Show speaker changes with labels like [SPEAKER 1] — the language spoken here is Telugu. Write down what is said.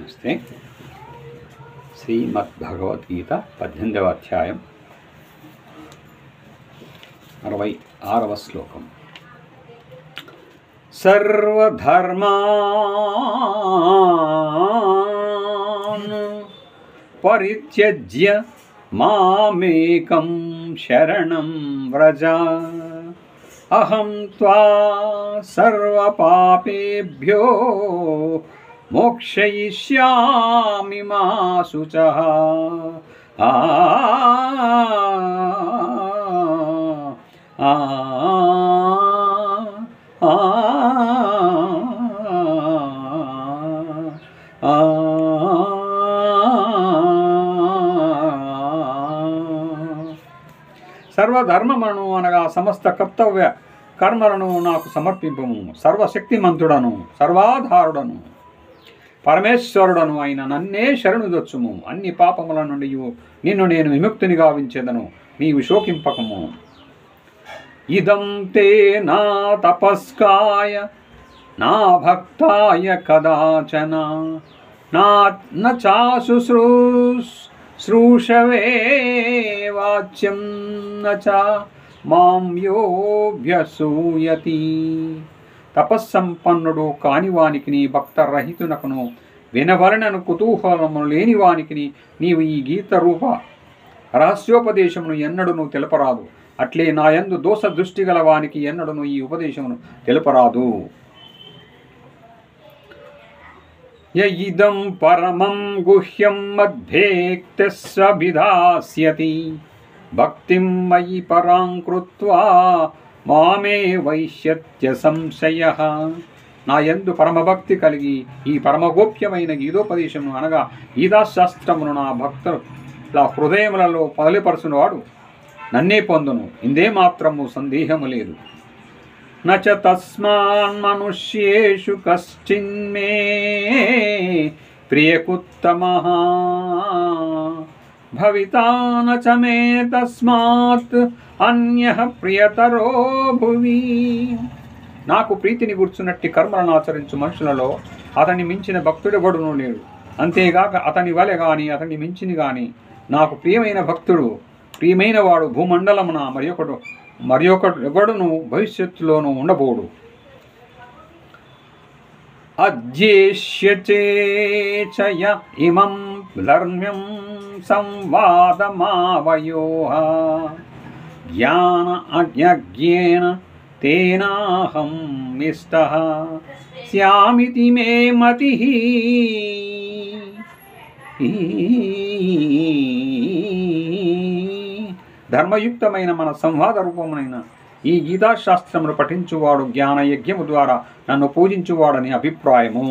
[SPEAKER 1] నమస్తే. శ్రీమద్భగవద్గీత 18వ అధ్యాయం 66వ శ్లోకం. సర్వధర్మాన్ పరిత్యజ్య మామేకం శరణం వ్రజ అహం త్వా సర్వపాపేభ్యో మోక్షయిష్యామి మా శుచః. ఆ సర్వధర్మములను అనగా సమస్త కర్తవ్య కర్మలను నాకు సమర్పింపము. సర్వశక్తిమంతుడను సర్వాధారుడను పరమేశ్వరుడను అయిన నన్నే శరణుదొచ్చుము. అన్ని పాపముల నుండి నిన్ను నేను విముక్తిని గావించెదను, నీవు శోకింపకము. ఇదం తే నా తపస్కాయ నా భక్తాయ కదాచన నా చాశుశ్రూషవే వాచ్యం నచ మాం యోభ్యసూయతి. తపస్సంపన్నుడు కానివానికి భక్తరహితునకును వినవలనను కుతూహలము లేనివానికి నీవు ఈ గీత రూప రహస్యోపదేశమును ఎన్నడూను తెలపరాదు. అట్లే నాయందు దోష దృష్టి గల వానికి ఎన్నడూను ఈ ఉపదేశమును తెలపరాదు. యయిదం పరమం గుహ్యం మద్భేక్తస్వభిధాస్యతి భక్తిం మయి పరాం కృత్వా మామే వైశ్యత్య సంశయః. నా యందు పరమభక్తి కలిగి ఈ పరమగోప్యమైన గీతోపదేశమును అనగా గీతాశాస్త్రమును నా భక్తుల హృదయములలో పదిలిపరచునవాడు నన్నే పొందును, ఇందే మాత్రము సందేహము లేదు. నచ తస్మాన్ మనుష్యేషు కశ్చిన్మే ప్రియకుత్తమః భవితా నచ మే తస్మాత్ అన్యః ప్రియతరో భువి. నాకు ప్రీతిని కూర్చున్నట్టి కర్మలను ఆచరించు మనుషులలో అతని మించిన భక్తుడెవడును లేడు. అంతేగాక అతని వలె గాని అతని మించిని గాని నాకు ప్రియమైన భక్తుడు ప్రియమైన వాడు భూమండలమున మరొకడు ఎవడును భవిష్యత్తులోనూ ఉండబోడు. అధ్యేష్యచేచయ ఇమం ధర్మ్యం సంవాదమావయోః జ్ఞాన అజ్ఞేన తేనాహం నిష్టః స్యామితి మే మతిః. ధర్మయుక్తమైన మన సంవాద రూపమైన ఈ గీతాశాస్త్రమును పఠించువాడు జ్ఞానయజ్ఞము ద్వారా నన్ను పూజించువాడని అభిప్రాయము.